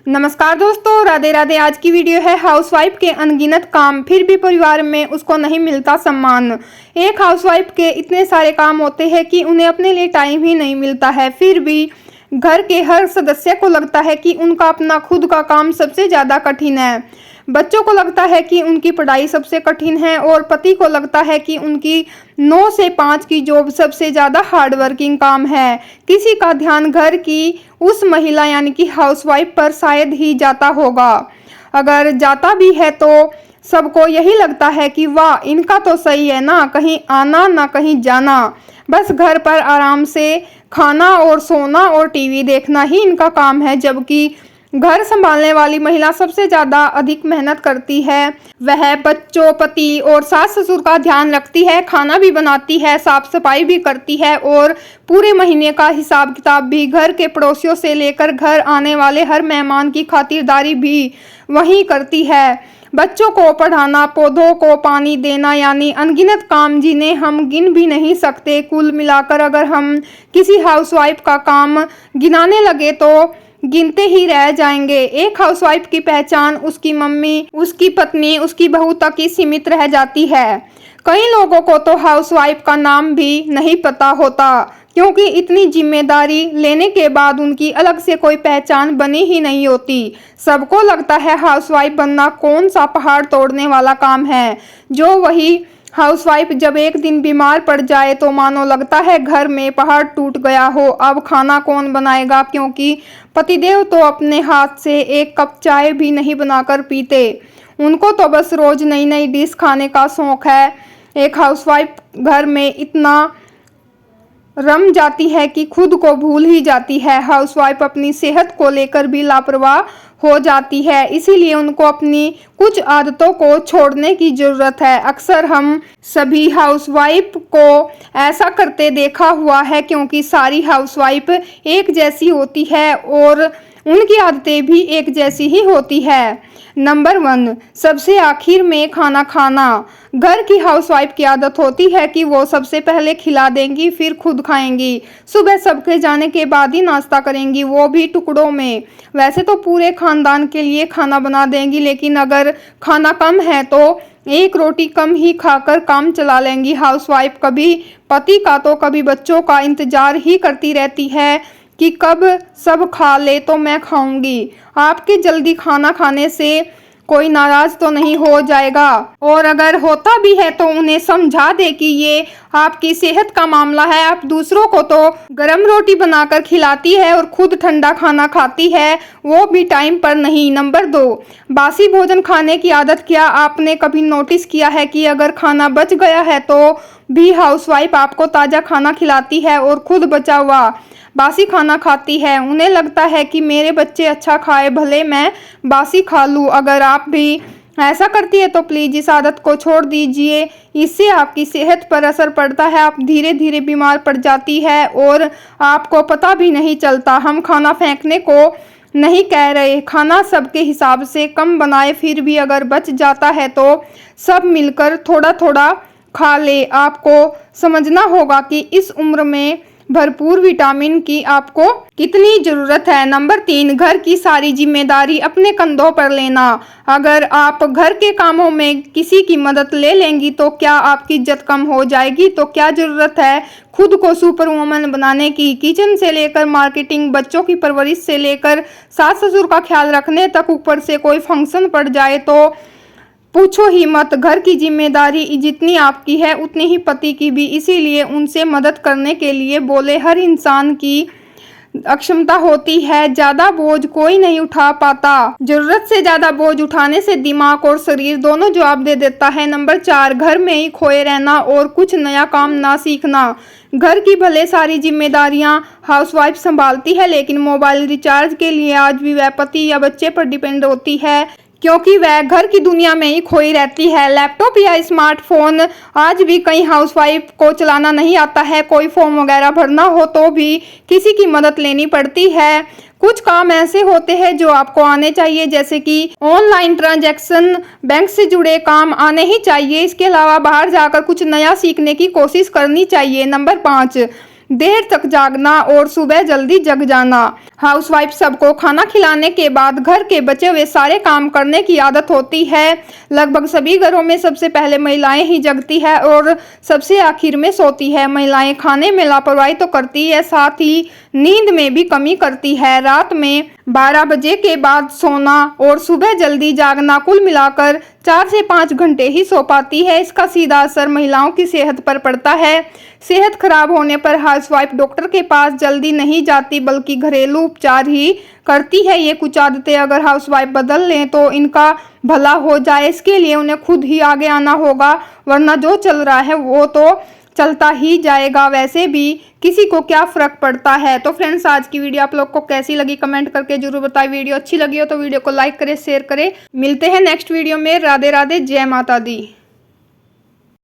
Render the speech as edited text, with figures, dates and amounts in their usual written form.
नमस्कार दोस्तों, राधे राधे। आज की वीडियो है हाउसवाइफ के अनगिनत काम फिर भी परिवार में उसको नहीं मिलता सम्मान। एक हाउसवाइफ के इतने सारे काम होते हैं कि उन्हें अपने लिए टाइम ही नहीं मिलता है। फिर भी घर के हर सदस्य को लगता है कि उनका अपना खुद का काम सबसे ज़्यादा कठिन है। बच्चों को लगता है कि उनकी पढ़ाई सबसे कठिन है और पति को लगता है कि उनकी 9 से 5 की जॉब सबसे ज़्यादा हार्ड वर्किंग काम है। किसी का ध्यान घर की उस महिला यानी कि हाउसवाइफ पर शायद ही जाता होगा। अगर जाता भी है तो सबको यही लगता है कि वाह, इनका तो सही है ना, कहीं आना ना कहीं जाना, बस घर पर आराम से खाना और सोना और टीवी देखना ही इनका काम है। जबकि घर संभालने वाली महिला सबसे ज़्यादा अधिक मेहनत करती है। वह बच्चों, पति और सास ससुर का ध्यान रखती है, खाना भी बनाती है, साफ सफाई भी करती है और पूरे महीने का हिसाब किताब भी। घर के पड़ोसियों से लेकर घर आने वाले हर मेहमान की खातिरदारी भी वही करती है। बच्चों को पढ़ाना, पौधों को पानी देना, यानी अनगिनत काम जिन्हें हम गिन भी नहीं सकते। कुल मिलाकर अगर हम किसी हाउसवाइफ का काम गिनाने लगे तो गिनते ही रह जाएंगे। एक हाउसवाइफ की पहचान उसकी मम्मी, उसकी पत्नी, उसकी बहू तक ही सीमित रह जाती है। कई लोगों को तो हाउसवाइफ का नाम भी नहीं पता होता, क्योंकि इतनी जिम्मेदारी लेने के बाद उनकी अलग से कोई पहचान बनी ही नहीं होती। सबको लगता है हाउसवाइफ बनना कौन सा पहाड़ तोड़ने वाला काम है। जो वही हाउसवाइफ जब एक दिन बीमार पड़ जाए तो मानो लगता है घर में पहाड़ टूट गया हो। अब खाना कौन बनाएगा, क्योंकि पतिदेव तो अपने हाथ से एक कप चाय भी नहीं बनाकर पीते। उनको तो बस रोज नई नई डिश खाने का शौक है। एक हाउसवाइफ घर में इतना रम जाती है कि खुद को भूल ही जाती है। हाउसवाइफ अपनी सेहत को लेकर भी लापरवाह हो जाती है, इसीलिए उनको अपनी कुछ आदतों को छोड़ने की ज़रूरत है। अक्सर हम सभी हाउसवाइफ को ऐसा करते देखा हुआ है, क्योंकि सारी हाउसवाइफ एक जैसी होती है और उनकी आदतें भी एक जैसी ही होती है। नंबर 1, सबसे आखिर में खाना खाना। घर की हाउसवाइफ की आदत होती है कि वो सबसे पहले खिला देंगी, फिर खुद खाएंगी। सुबह सबके जाने के बाद ही नाश्ता करेंगी, वो भी टुकड़ों में। वैसे तो पूरे खानदान के लिए खाना बना देंगी, लेकिन अगर खाना कम है तो एक रोटी कम ही खाकर काम चला लेंगी। हाउसवाइफ कभी पति का तो कभी बच्चों का इंतजार ही करती रहती है कि कब सब खा ले तो मैं खाऊंगी। आपके जल्दी खाना खाने से कोई नाराज तो नहीं हो जाएगा, और अगर होता भी है तो उन्हें समझा दे कि ये आपकी सेहत का मामला है। आप दूसरों को तो गरम रोटी बनाकर खिलाती है और खुद ठंडा खाना खाती है, वो भी टाइम पर नहीं। नंबर 2, बासी भोजन खाने की आदत। क्या आपने कभी नोटिस किया है कि अगर खाना बच गया है तो भी हाउसवाइफ आपको ताज़ा खाना खिलाती है और खुद बचा हुआ बासी खाना खाती है। उन्हें लगता है कि मेरे बच्चे अच्छा खाए, भले मैं बासी खा लूँ। अगर आप भी ऐसा करती है तो प्लीज़ इस आदत को छोड़ दीजिए, इससे आपकी सेहत पर असर पड़ता है। आप धीरे धीरे बीमार पड़ जाती है और आपको पता भी नहीं चलता। हम खाना फेंकने को नहीं कह रहे, खाना सबके हिसाब से कम बनाए, फिर भी अगर बच जाता है तो सब मिलकर थोड़ा थोड़ा खा ले। आपको समझना होगा कि इस उम्र में भरपूर विटामिन की आपको कितनी ज़रूरत है। नंबर 3, घर की सारी जिम्मेदारी अपने कंधों पर लेना। अगर आप घर के कामों में किसी की मदद ले लेंगी तो क्या आपकी इज्जत कम हो जाएगी? तो क्या ज़रूरत है खुद को सुपर वुमन बनाने की? किचन से लेकर मार्केटिंग, बच्चों की परवरिश से लेकर सास ससुर का ख्याल रखने तक, ऊपर से कोई फंक्शन पड़ जाए तो पूछो ही मत। घर की जिम्मेदारी जितनी आपकी है उतनी ही पति की भी, इसीलिए उनसे मदद करने के लिए बोले। हर इंसान की अक्षमता होती है, ज़्यादा बोझ कोई नहीं उठा पाता। जरूरत से ज़्यादा बोझ उठाने से दिमाग और शरीर दोनों जवाब दे देता है। नंबर 4, घर में ही खोए रहना और कुछ नया काम ना सीखना। घर की भले सारी जिम्मेदारियां हाउसवाइफ संभालती है, लेकिन मोबाइल रिचार्ज के लिए आज भी वह पति या बच्चे पर डिपेंड होती है, क्योंकि वह घर की दुनिया में ही खोई रहती है। लैपटॉप या स्मार्टफोन आज भी कई हाउसवाइफ को चलाना नहीं आता है। कोई फॉर्म वगैरह भरना हो तो भी किसी की मदद लेनी पड़ती है। कुछ काम ऐसे होते हैं जो आपको आने चाहिए, जैसे कि ऑनलाइन ट्रांजैक्शन, बैंक से जुड़े काम आने ही चाहिए। इसके अलावा बाहर जाकर कुछ नया सीखने की कोशिश करनी चाहिए। नंबर 5, देर तक जागना और सुबह जल्दी जग जाना। हाउसवाइफ सबको खाना खिलाने के बाद घर के बचे हुए सारे काम करने की आदत होती है। लगभग सभी घरों में सबसे पहले महिलाएं ही जगती है और सबसे आखिर में सोती है। महिलाएं खाने में लापरवाही तो करती है, साथ ही नींद में भी कमी करती है। रात में 12 बजे के बाद सोना और सुबह जल्दी जागना, कुल मिलाकर 4 से 5 घंटे ही सो पाती है। इसका सीधा असर महिलाओं की सेहत पर पड़ता है। सेहत खराब होने पर हाउसवाइफ डॉक्टर के पास जल्दी नहीं जाती बल्कि घरेलू उपचार ही करती है। ये कुछ आदतें अगर हाउसवाइफ बदल लें तो इनका भला हो जाए। इसके लिए उन्हें खुद ही आगे आना होगा, वरना जो चल रहा है वो तो चलता ही जाएगा। वैसे भी किसी को क्या फर्क पड़ता है। तो फ्रेंड्स, आज की वीडियो आप लोग को कैसी लगी कमेंट करके जरूर बताएं। वीडियो अच्छी लगी हो तो वीडियो को लाइक करें, शेयर करें। मिलते हैं नेक्स्ट वीडियो में। राधे राधे, जय माता दी।